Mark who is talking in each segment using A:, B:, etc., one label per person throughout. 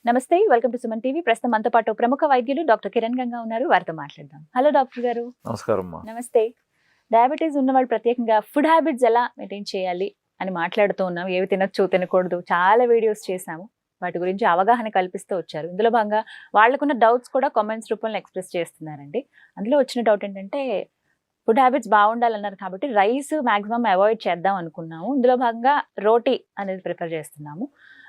A: నమస్తే, welcome to Suman TV. ప్రస్తుతం మనతో పాటు ప్రముఖ వైద్యులు డాక్టర్ కిరణ్ గంగా ఉన్నారు. వారితో మాట్లాడదాం. హలో డాక్టర్ గారు.
B: నమస్కారం.
A: నమస్తే. డయాబెటీస్ ఉన్న వాళ్ళు ప్రత్యేకంగా ఫుడ్ హ్యాబిట్స్ ఎలా మెయింటైన్ చేయాలి అని మాట్లాడుతూ ఉన్నాం. ఏవి తినొచ్చు తినకూడదు చాలా వీడియోస్ చేశాము. వాటి గురించి అవగాహన కల్పిస్తూ వచ్చారు. ఇందులో భాగంగా వాళ్ళకున్న డౌట్స్ కూడా కామెంట్స్ రూపంలో ఎక్స్ప్రెస్ చేస్తున్నారండి. అందులో వచ్చిన డౌట్ ఏంటంటే, ఫుడ్ హ్యాబిట్స్ బాగుండాలన్నారు కాబట్టి రైస్ మాక్సిమం అవాయిడ్ చేద్దాం అనుకున్నాము. ఇందులో భాగంగా రోటీ అనేది ప్రిఫర్ చేస్తున్నాము.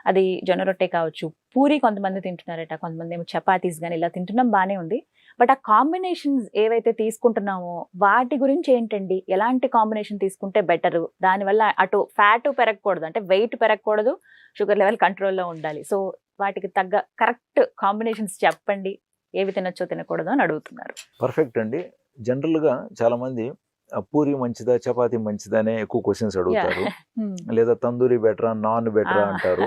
A: అది జొన్న రొట్టె కావచ్చు, పూరి కొంతమంది తింటున్నారట, కొంతమంది ఏమో చపాతీస్ కానీ ఇలా తింటున్నాం, బాగానే ఉంది. బట్ ఆ కాంబినేషన్స్ ఏవైతే తీసుకుంటున్నామో వాటి గురించి ఏంటండి, ఎలాంటి కాంబినేషన్ తీసుకుంటే బెటరు, దానివల్ల అటు ఫ్యాట్ పెరగకూడదు, అంటే వెయిట్ పెరగకూడదు, షుగర్ లెవెల్ కంట్రోల్లో ఉండాలి. సో వాటికి తగ్గ కరెక్ట్ కాంబినేషన్స్ చెప్పండి, ఏవి తినొచ్చో తినకూడదు అని అడుగుతున్నారు.
B: పర్ఫెక్ట్ అండి. జనరల్గా చాలా మంది పూరి మంచిదా చపాతీ మంచిదా అనే ఎక్కువ క్వశ్చన్స్ అడుగుతారు. లేదా తందూరి బెటరా నాన్ బెటరా అంటారు,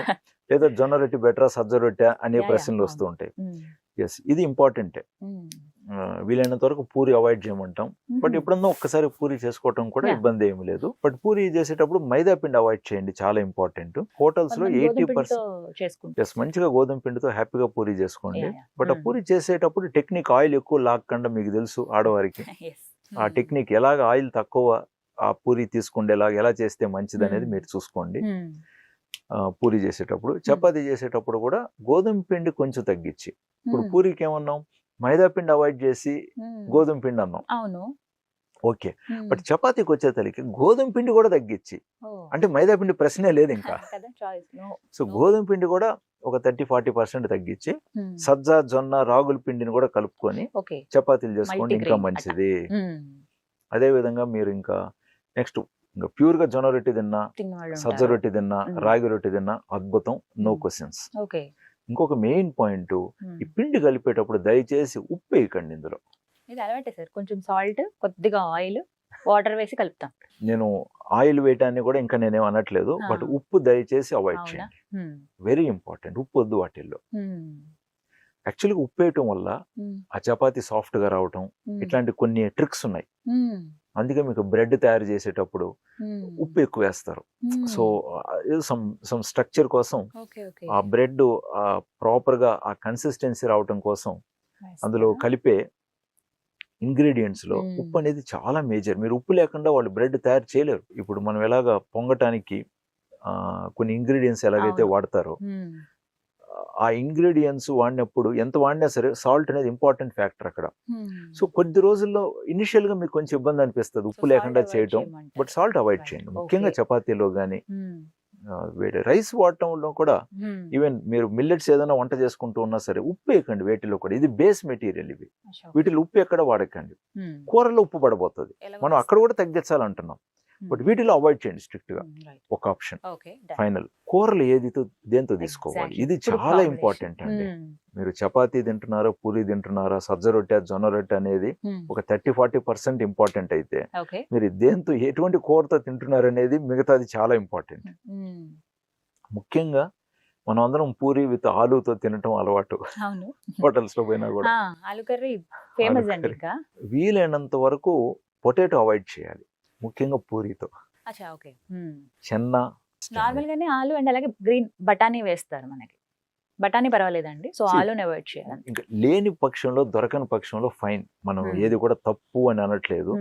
B: లేదా జొన్న రొట్టె బెటరా సజ్జ రొట్టె అనే ప్రశ్నలు వస్తూ ఉంటాయి. ఎస్, ఇది ఇంపార్టెంటే. వీలైనంత వరకు పూరి అవాయిడ్ చేయమంటాం. బట్ ఎప్పుడన్నా ఒక్కసారి పూరి చేసుకోవటం కూడా ఇబ్బంది ఏమి లేదు. బట్ పూరి చేసేటప్పుడు మైదా పిండి అవాయిడ్ చేయండి, చాలా ఇంపార్టెంట్. హోటల్స్ లో 80% ఎస్, మంచిగా గోధుమ పిండితో హ్యాపీగా పూరి చేసుకోండి. బట్ ఆ పూరి చేసేటప్పుడు టెక్నిక్, ఆయిల్ ఎక్కువ లాక్కుండా, మీకు తెలుసు ఆడవారికి ఆ టెక్నిక్, ఎలాగ ఆయిల్ తక్కువ ఆ పూరి తీసుకుండేలాగా ఎలా చేస్తే మంచిది అనేది మీరు చూసుకోండి. పూరి చేసేటప్పుడు, చపాతీ చేసేటప్పుడు కూడా గోధుమ పిండి కొంచెం తగ్గించి, ఇప్పుడు పూరికి ఏమన్నాం, మైదా పిండి అవాయిడ్ చేసి గోధుమ పిండి అన్నాం.
A: అవును,
B: ఓకే. బట్ చపాతీకి వచ్చేసరికి గోధుమ పిండి కూడా తగ్గించి, అంటే మైదా పిండి ప్రశ్నే లేదు ఇంకా. సో గోధుమ పిండి కూడా ఒక 30-40% తగ్గించి, సజ్జ జొన్న రాగుల పిండిని కూడా కలుపుకొని చపాతీలు చేసుకోండి, ఇంకా మంచిది. అదే విధంగా మీరు ఇంకా నెక్స్ట్ ఇంకా ప్యూర్ గా జొన్న రొట్టె తిన్నా, సజ్జ రొట్టె తిన్నా, రాగి రొట్టె తిన్నా అద్భుతం, నో క్వశ్చన్స్. ఇంకొక మెయిన్ పాయింట్, ఈ పిండి కలిపేటప్పుడు దయచేసి ఉప్పు వేయకండి ఇందులో.
A: ఇది అలవాటే సార్, కొంచెం సాల్ట్, కొద్దిగా ఆయిల్, వాటర్ వేసి కలుపుతాం.
B: నేను ఆయిల్ వేయటాన్ని కూడా ఇంకా నేనేం అనట్లేదు, బట్ ఉప్పు దయచేసి అవాయిడ్ చేయండి, వెరీ ఇంపార్టెంట్. ఉప్పు వద్దు వాటిల్లో. యాక్చువల్గా ఉప్పు వేయటం వల్ల ఆ చపాతీ సాఫ్ట్ గా రావటం, ఇట్లాంటి కొన్ని ట్రిక్స్ ఉన్నాయి. అందుకే మీకు బ్రెడ్ తయారు చేసేటప్పుడు ఉప్పు ఎక్కువ వేస్తారు. సో సమ్ స్ట్రక్చర్ కోసం, ఆ బ్రెడ్ ప్రాపర్ గా ఆ కన్సిస్టెన్సీ రావటం కోసం అందులో కలిపే ఇంగ్రీడియంట్స్ లో ఉప్పు అనేది చాలా మేజర్. మీరు ఉప్పు లేకుండా వాళ్ళు బ్రెడ్ తయారు చేయలేరు. ఇప్పుడు మనం ఎలాగా పొంగటానికి కొన్ని ఇంగ్రీడియంట్స్ ఎలాగైతే వాడతారో, ఆ ఇంగ్రీడియంట్స్ వాడినప్పుడు ఎంత వాడినా సరే సాల్ట్ అనేది ఇంపార్టెంట్ ఫ్యాక్టర్ అక్కడ. సో కొద్ది రోజుల్లో ఇనిషియల్ గా మీకు కొంచెం ఇబ్బంది అనిపిస్తుంది ఉప్పు లేకుండా చేయటం, బట్ సాల్ట్ అవాయిడ్ చేయండి. ముఖ్యంగా చపాతీలో కానీ రైస్ వాడటంలో కూడా, ఈవెన్ మీరు మిల్లెట్స్ ఏదైనా వంట చేసుకుంటూ ఉన్నా సరే ఉప్పు వేయకండి వేటిలో కూడా. ఇది బేస్ మెటీరియల్, ఇవి వీటిలో ఉప్పు ఎక్కడ వాడకండి. కూరలో ఉప్పు పడబోతుంది, మనం అక్కడ కూడా తగ్గించాలంటున్నాం. బట్ వీటిలో అవాయిడ్ చేయండి స్ట్రిక్ట్ గా. ఒక ఆప్షన్ ఫైనల్, కూరలు దేంతో తీసుకోవాలి, ఇది చాలా ఇంపార్టెంట్ అండి. మీరు చపాతీ తింటున్నారా, పూరి తింటున్నారా, సజ్జ రొట్టె జొన్న రొట్టె అనేది ఒక 30-40% ఇంపార్టెంట్ అయితే, మీరు దేంతో ఎటువంటి కూరతో తింటున్నారు అనేది మిగతాది చాలా ఇంపార్టెంట్. ముఖ్యంగా మనం అందరం పూరి విత్ ఆలూతో తినటం అలవాటు, హోటల్స్ లో పోయినా కూడా. వీలైనంత వరకు పొటాటో అవాయిడ్ చేయాలి, ముఖ్యంగా పూరితో. చెన్న
A: నార్మల్ గానే ఆలు అండ్ అలాగే గ్రీన్ బఠానీ వేస్తారు, మనకి బఠానీ పర్వాలేదండి. సో ఆలుని అవాయిడ్ చేయాలి.
B: ఇంకా లేని పక్షంలో, దొరకని పక్షంలో ఫైన్, మనం ఏది కూడా తప్పు అని అనట్లేదు.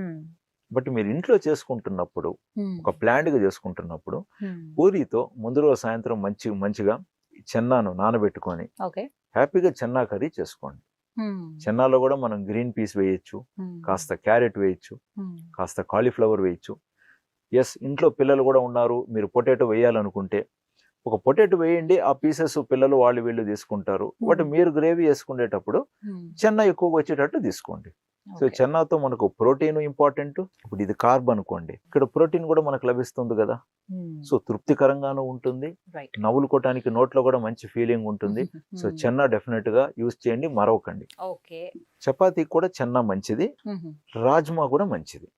B: బట్ మీరు ఇంట్లో చేసుకుంటున్నప్పుడు, ఒక ప్లాండ్ గా చేసుకుంటున్నప్పుడు, పూరితో ముందు రోజు సాయంత్రం మంచిగా చెన్నాను నానబెట్టుకొని హ్యాపీగా చెన్నా కర్రీ చేసుకోండి. చెన్నాలో కూడా మనం గ్రీన్ పీస్ వేయచ్చు, కాస్త క్యారెట్ వేయచ్చు, కాస్త కాలీఫ్లవర్ వేయచ్చు. ఎస్, ఇంట్లో పిల్లలు కూడా ఉన్నారు, మీరు పొటాటో వేయాలనుకుంటే ఒక పొటాటో వేయండి, ఆ పీసెస్ పిల్లలు వాళ్ళు వీళ్ళు తీసుకుంటారు. బట్ మీరు గ్రేవీ వేసుకునేటప్పుడు చెన్నా ఎక్కువగా వచ్చేటట్టు తీసుకోండి. సో చెన్నాతో మనకు ప్రోటీన్ ఇంపార్టెంట్. ఇప్పుడు ఇది కార్బ్ అనుకోండి, ఇక్కడ ప్రోటీన్ కూడా మనకు లభిస్తుంది కదా. సో తృప్తికరంగానూ ఉంటుంది, నవ్వులుకోవటానికి నోట్లో కూడా మంచి ఫీలింగ్ ఉంటుంది. సో చెన్నా డెఫినెట్ గా యూజ్ చేయండి, మరవకండి. చపాతీ కూడా చెన్నా మంచిది, రాజ్మా కూడా మంచిది.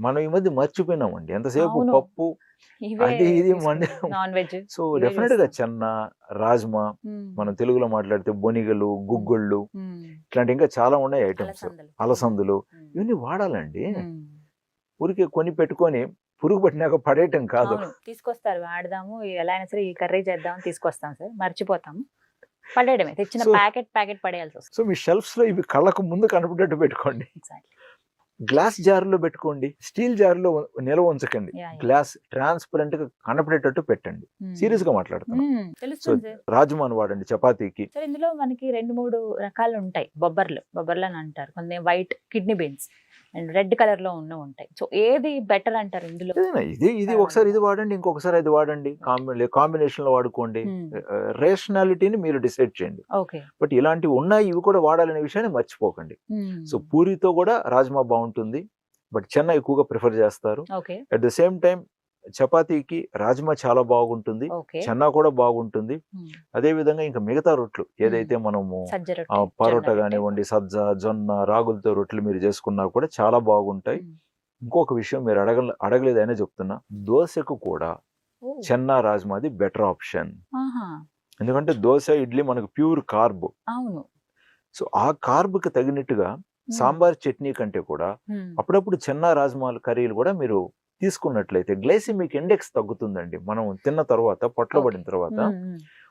B: మనం ఈ మధ్య మర్చిపోయినామండి, ఎంతసేపు పప్పు అది ఇది. సో డెఫినెట్ గా చెన్న, రాజ్మా, మనం తెలుగులో మాట్లాడితే బొనిగలు, గుగ్గుళ్ళు, ఇట్లాంటి ఇంకా చాలా ఉన్నాయి ఐటమ్స్, అలసందులు, ఇవన్నీ వాడాలండి. ఊరికే కొని పెట్టుకొని పురుగు పట్టినాక పడేయటం కాదు.
A: తీసుకొస్తారు, వాడదాము ఎలా అయినా సరే ఈ కర్రీ చేద్దాం తీసుకొస్తాం సార్, మర్చిపోతాము. పడేయడమే, తెచ్చిన
B: So-
A: ప్యాకెట్ పడేయాల్సి వస్తుంది.
B: సో మీ షెల్ఫ్స్ లో ఇవి కళ్ళకు ముందు కనపడేట్టు పెట్టుకోండి.
A: Exactly.
B: గ్లాస్ జార్లో పెట్టుకోండి, స్టీల్ జార్లో నిల్వ ఉంచకండి.
A: Yeah, yeah.
B: గ్లాస్ ట్రాన్స్పరెంట్ గా కనపడేటట్టు పెట్టండి. సీరియస్ గా మాట్లాడుతున్నాం.
A: తెలుస్తుంది సార్.
B: రాజ్మాను వాడండి చపాతీకి.
A: సార్ ఇందులో మనకి 2-3 రకాలు ఉంటాయి. బొబ్బర్లు అని అంటారు, కొన్ని white kidney beans and red colour లో ఉంటాయి. సో ఏది బెటర్ అంటారు ఇందులో?
B: ఏదైనా ఇది ఒకసారి ఇది వాడండి, ఇంకొకసారి అది వాడండి, కాంబినేషన్ లో వాడుకోండి. రేషనాలిటీని మీరు డిసైడ్ చేయండి.
A: ఓకే.
B: బట్ ఇలాంటివి ఉన్నాయి, ఇవి కూడా వాడాలనే విషయాన్ని మర్చిపోకండి. సో పూరితో కూడా రాజ్మా బాగుంటుంది, బట్ చెన్న ఎక్కువగా ప్రిఫర్ చేస్తారు.
A: Okay.
B: At the same time చపాతీకి రాజ్మా చాలా బాగుంటుంది,
A: ఓకే.
B: చెన్నా కూడా బాగుంటుంది. అదే విధంగా ఇంకా మిగతా రొట్లు ఏదైతే మనము
A: సజ్జ రొట్టె,
B: పరోటా
A: జొన్న
B: కానివ్వండి, సజ్జ, జొన్న, రాగులతో రొట్టెలు మీరు చేసుకున్నా కూడా చాలా బాగుంటాయి. ఇంకొక విషయం మీరు అడగలేదు అయినా చెప్తున్నా, దోశకు కూడా
A: ఓ,
B: చెన్నా రాజ్మాది బెటర్ ఆప్షన్.
A: ఆహా,
B: ఎందుకంటే దోశ, ఇడ్లీ మనకు ప్యూర్ కార్బ్.
A: అవును.
B: సో ఆ కార్బ్ కి తగినట్టుగా సాంబార్ చట్నీ కంటే కూడా అప్పుడప్పుడు చెన్నా రాజ్మా కర్రీలు కూడా మీరు తీసుకున్నట్లయితే గ్లైసిమిక్ ఇండెక్స్ తగ్గుతుందండి. మనం తిన్న తర్వాత, పొట్టలో పడిన తర్వాత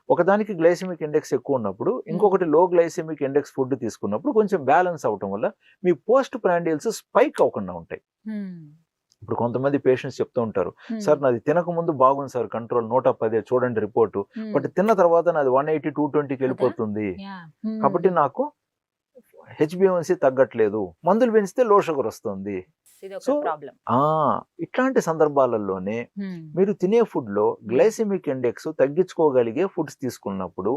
B: ఒకదానికి గ్లైసిమిక్ ఇండెక్స్ ఎక్కువ ఉన్నప్పుడు ఇంకొకటి లో గ్లైసిమిక్ ఇండెక్స్ ఫుడ్ తీసుకున్నప్పుడు కొంచెం బ్యాలెన్స్ అవటం వల్ల మీ పోస్ట్ ప్రాండియల్స్ స్పైక్ అవ్వకుండా ఉంటాయి. ఇప్పుడు కొంతమంది పేషెంట్స్ చెప్తూ ఉంటారు, సార్ నాది తినక ముందు బాగుంది సార్ కంట్రోల్ 110 చూడండి రిపోర్టు, బట్ తిన్న తర్వాత నాది 180, 220కి వెళ్ళిపోతుంది, కాబట్టి నాకు HbA1c తగ్గట్లేదు, మందులు పెంచితే లో షుగర్ వస్తుంది. సో ఇట్లాంటి సందర్భాలలోనే మీరు తినే food low glycemic index తగ్గించుకోగలిగే foods తీసుకున్నప్పుడు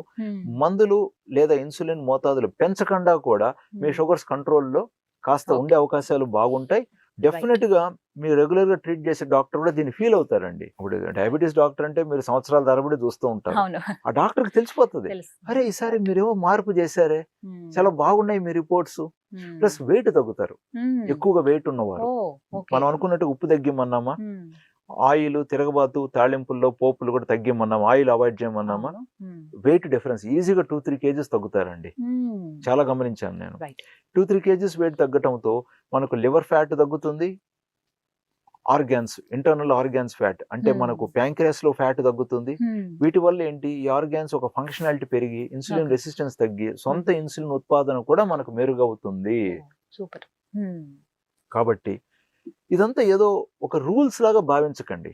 B: మందులు లేదా ఇన్సులిన్ మోతాదులు పెంచకుండా కూడా మీ షుగర్స్ కంట్రోల్లో కాస్త ఉండే అవకాశాలు బాగుంటాయి. డెఫినెట్ గా మీరు రెగ్యులర్ గా ట్రీట్ చేసే డాక్టర్ కూడా దీన్ని ఫీల్ అవుతారండి. ఇప్పుడు డయాబెటీస్ డాక్టర్ అంటే మీరు సంవత్సరాల తరబడి చూస్తూ ఉంటారు, ఆ డాక్టర్ కి తెలిసిపోతుంది, అరే ఈసారి మీరేమో మార్పు చేశారే, చాలా బాగున్నాయి మీ రిపోర్ట్స్. ప్లస్ వెయిట్ తగ్గుతారు, ఎక్కువగా వెయిట్ ఉన్నవారు. మనం అనుకున్నట్టు ఉప్పు తగ్గిమన్నామా, ఆయిల్, తిరగబాతు, తాళింపుల్లో పోపులు కూడా తగ్గిమన్నామా, ఆయిల్ అవాయిడ్ చేయమన్నామా, వెయిట్ డిఫరెన్స్ ఈజీగా 2-3 kgs తగ్గుతారండి. చాలా గమనించాను నేను. 2-3 kgs వెయిట్ తగ్గటంతో మనకు లివర్ ఫ్యాట్ తగ్గుతుంది, ఆర్గాన్స్, ఇంటర్నల్ ఆర్గాన్స్ ఫ్యాట్ అంటే మనకు ప్యాంక్రియాస్ లో ఫ్యాట్ తగ్గుతుంది. వీటి వల్ల ఏంటి, ఈ ఆర్గాన్స్ ఒక ఫంక్షనాలిటీ పెరిగి ఇన్సులిన్ రెసిస్టెన్స్ తగ్గి సొంత ఇన్సులిన్ ఉత్పాదన కూడా మనకు మెరుగవుతుంది.
A: సూపర్.
B: కాబట్టి ఇదంతా ఏదో ఒక రూల్స్ లాగా భావించకండి.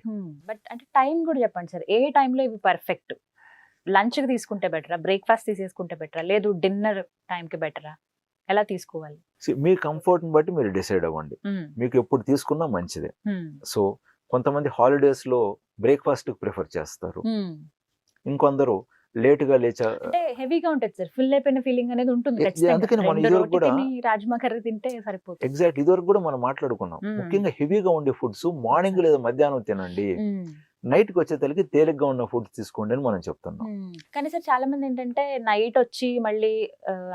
A: బట్ అంటే టైం కూడా చెప్పండి సార్, ఏ టైంలో ఇవి పర్ఫెక్ట్? లంచ్ కి తీసుకుంటే బెటరా, బ్రేక్ఫాస్ట్ తీసేసుకుంటే బెటరా, లేదు డిన్నర్ టైంకి బెటరా, ఎలా తీసుకోవాలి?
B: మీ కంఫర్ట్ ని బట్టి మీరు డిసైడ్ అవ్వండి, మీకు ఎప్పుడు తీసుకున్నా మంచిదే. సో కొంతమంది హాలిడేస్ లో బ్రేక్ఫాస్ట్ ప్రిఫర్ చేస్తారు, ఇంకొందరు లేట్ గా లేచా,
A: అంటే హెవీగా ఉంటుంది సార్, ఫుల్ అయిపోయిన ఫీలింగ్ అనేది ఉంటుంది.
B: అందుకని మనం ఇదివరకు కూడా
A: రాజ్మా కర్రీ తింటే సరిపోతుంది.
B: ఎగ్జాక్ట్, ఇదివరకు కూడా మనం మాట్లాడుకున్నాం, ముఖ్యంగా హెవీగా ఉండే ఫుడ్స్ మార్నింగ్ లేదా మధ్యాహ్నం తినండి, నైట్ కి వచ్చేసరికి తేలిగ్గా ఉన్న ఫుడ్స్ తీసుకోండి అని మనం చెప్తున్నాం.
A: కానీ సార్ చాలా మంది ఏంటంటే నైట్ వచ్చి మళ్ళీ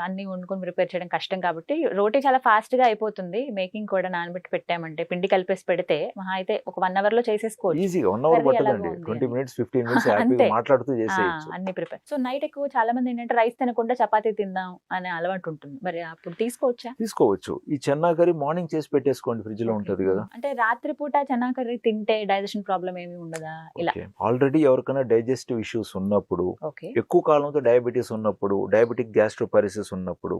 A: అన్ని వండుకొని ప్రిపేర్ చేయడం కష్టం కాబట్టి రోటీ చాలా ఫాస్ట్ గా అయిపోతుంది, మేకింగ్ కూడా నానబెట్టి పెట్టామంటే పిండి కలిపేసి పెడితే మహా అయితే ఒక 1 hour లో చేసేసుకోవచ్చు.
B: ఈజీగా 1 hour పట్టదండి, 20 minutes 15 minutes హ్యాపీగా మాట్లాడుతూ చేసేయచ్చు
A: అన్ని ప్రిపేర్. సో నైట్ ఎక్కువ చాలా మంది ఏంటంటే రైస్ తినకుండా చపాతీ తిందాం అనే అలవాటు ఉంటుంది, మరి అప్పుడు తీసుకోవచ్చు. ఈ చెన్నా కర్రీ మార్నింగ్ చేసి పెట్టేసుకోండి, ఫ్రిడ్జ్ లో ఉంటది కదా. అంటే రాత్రి పూట చెన్నా కర్రీ తింటే డైజెషన్ ప్రాబ్లం ఏమి ఉండదా?
B: ఆల్రెడీ ఎవరికైనా డైజెస్టివ్ ఇష్యూస్ ఉన్నప్పుడు, ఎక్కువ కాలంతో డయాబెటీస్ ఉన్నప్పుడు, డయాబెటిక్ గ్యాస్ట్రోపారిసిస్ ఉన్నప్పుడు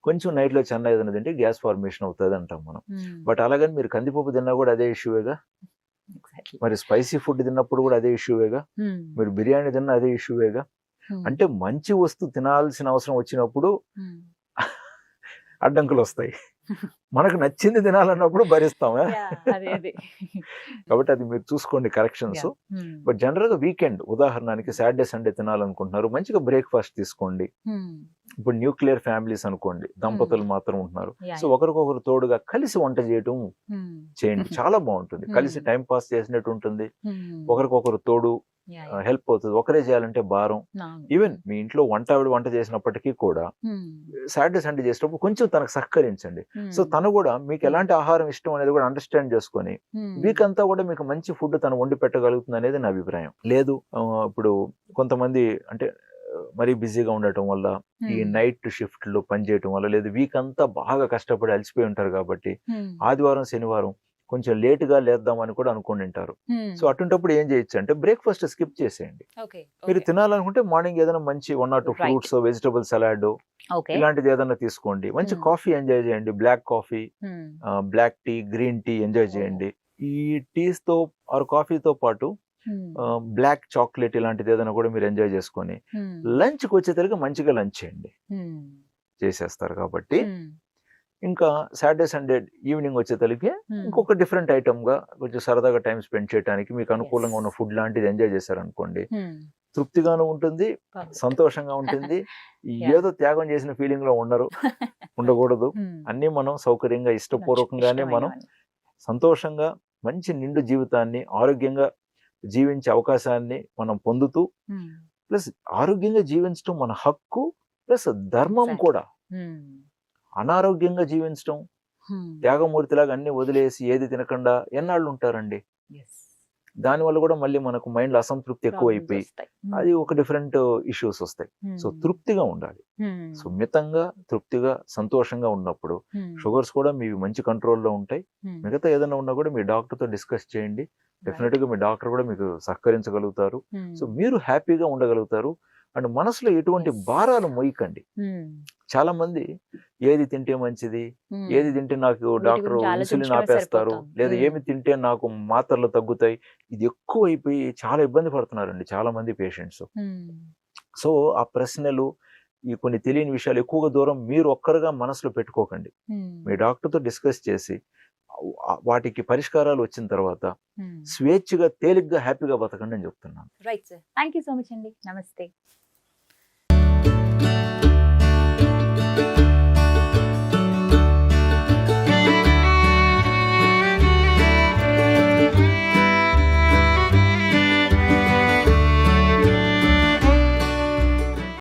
B: కొంచెం నైట్ లో చెన్నా ఏదైనా తింటే గ్యాస్ ఫార్మేషన్ అవుతుంది అంటాం మనం. బట్ అలాగని మీరు కందిపప్పు తిన్నా కూడా అదే ఇష్యూవేగా, మరి స్పైసీ ఫుడ్ తిన్నప్పుడు కూడా అదే ఇష్యూవేగా, మీరు బిర్యానీ తిన్నా అదే ఇష్యూవేగా. అంటే మంచి వస్తువు తినాల్సిన అవసరం వచ్చినప్పుడు అడ్డంకులు వస్తాయి, మనకు నచ్చింది తినాలన్నప్పుడు భరిస్తామా. కాబట్టి అది మీరు చూసుకోండి కరెక్షన్స్. బట్ జనరల్ గా వీకెండ్, ఉదాహరణకి సాటర్డే సండే తినాలనుకుంటున్నారు, మంచిగా బ్రేక్ఫాస్ట్ తీసుకోండి. ఇప్పుడు న్యూక్లియర్ ఫ్యామిలీస్ అనుకోండి, దంపతులు మాత్రం ఉంటున్నారు, సో ఒకరికొకరు తోడుగా కలిసి వంట చేయటం చేయండి, చాలా బాగుంటుంది. కలిసి టైం పాస్ చేసినట్టు ఉంటుంది, ఒకరికొకరు తోడు హెల్ప్ అవుతుంది. ఒకరే చేయాలంటే భారం. ఈవెన్ మీ ఇంట్లో వంట చేసినప్పటికీ కూడా సాటర్డే సండే చేసినప్పుడు కొంచెం తనకు సహకరించండి. సో తను కూడా మీకు ఎలాంటి ఆహారం ఇష్టం అనేది కూడా అండర్స్టాండ్ చేసుకొని వీక్ అంతా కూడా మీకు మంచి ఫుడ్ తను వండి పెట్టగలుగుతుంది అనేది నా అభిప్రాయం. లేదు ఇప్పుడు కొంతమంది అంటే మరీ బిజీగా ఉండటం వల్ల, ఈ నైట్ షిఫ్ట్లు పనిచేయటం వల్ల, లేదు వీక్ అంతా బాగా కష్టపడి అలసిపోయి ఉంటారు కాబట్టి ఆదివారం శనివారం కొంచెం లేటుగా లేద్దామని కూడా అనుకుంటుంటారు. సో అటువంటిప్పుడు ఏం చేయొచ్చు అంటే బ్రేక్ఫాస్ట్ స్కిప్ చేసేయండి. మీరు తినాలనుకుంటే మార్నింగ్ ఏదైనా మంచి 1 or 2 ఫ్రూట్స్, వెజిటబుల్ సలాడ్ ఇలాంటిది ఏదైనా తీసుకోండి. మంచి కాఫీ ఎంజాయ్ చేయండి, black coffee, black tea, green tea enjoy చేయండి. ఈ టీస్ తో ఆర్ కాఫీతో పాటు బ్లాక్ చాక్లెట్ ఇలాంటిది ఏదైనా కూడా మీరు ఎంజాయ్ చేసుకొని లంచ్ కి వచ్చేసరికి మంచిగా లంచ్ చేయండి, చేసేస్తారు. కాబట్టి ఇంకా సాటర్డే సండే ఈవినింగ్ వచ్చేసరికి ఇంకొక డిఫరెంట్ ఐటమ్ గా కొంచెం సరదాగా టైం స్పెండ్ చేయడానికి మీకు అనుకూలంగా ఉన్న ఫుడ్ లాంటిది ఎంజాయ్ చేశారనుకోండి, తృప్తిగాను ఉంటుంది, సంతోషంగా ఉంటుంది. ఏదో త్యాగం చేసిన ఫీలింగ్ లో ఉండకూడదు. అన్ని మనం సౌకర్యంగా ఇష్టపూర్వకంగానే మనం సంతోషంగా మంచి నిండు జీవితాన్ని ఆరోగ్యంగా జీవించే అవకాశాన్ని మనం పొందుతూ, ప్లస్ ఆరోగ్యంగా జీవించడం మన హక్కు ప్లస్ ధర్మం కూడా. అనారోగ్యంగా జీవించడం, త్యాగమూర్తిలాగా అన్ని వదిలేసి ఏది తినకుండా ఎన్నాళ్ళు ఉంటారండి? దానివల్ల కూడా మళ్ళీ మనకు మైండ్ అసంతృప్తి ఎక్కువైపోయి అది ఒక డిఫరెంట్ ఇష్యూస్ వస్తాయి. సో తృప్తిగా ఉండాలి. సో మితంగా, తృప్తిగా, సంతోషంగా ఉన్నప్పుడు షుగర్స్ కూడా మీవి మంచి కంట్రోల్లో ఉంటాయి. మిగతా ఏదైనా ఉన్నా కూడా మీ డాక్టర్తో డిస్కస్ చేయండి. డెఫినెట్ గా మీ డాక్టర్ కూడా మీకు సహకరించగలుగుతారు. సో మీరు హ్యాపీగా ఉండగలుగుతారు. అండ్ మనసులో ఎటువంటి భారాలు మోయకండి. చాలా మంది ఏది తింటే మంచిది, ఏది తింటే నాకు డాక్టర్ ఇన్సులిన్ ఆపేస్తారు, లేదా ఏమి తింటే నాకు మాత్రలు తగ్గుతాయి, ఇది ఎక్కువ అయిపోయి చాలా ఇబ్బంది పడుతున్నారండి చాలా మంది పేషెంట్స్. సో ఆ ప్రశ్నలు, ఈ కొన్ని తెలియని విషయాలు ఎక్కువగా దూరం మీరు ఒక్కరుగా మనసులో పెట్టుకోకండి. మీ డాక్టర్తో డిస్కస్ చేసి వాటికి పరిష్కారాలు వచ్చిన తర్వాత స్వేచ్ఛగా, తేలిగ్గా, హ్యాపీగా బతకండి అని చెప్తున్నాను.
A: Right sir, thank you so much అండి. నమస్తే.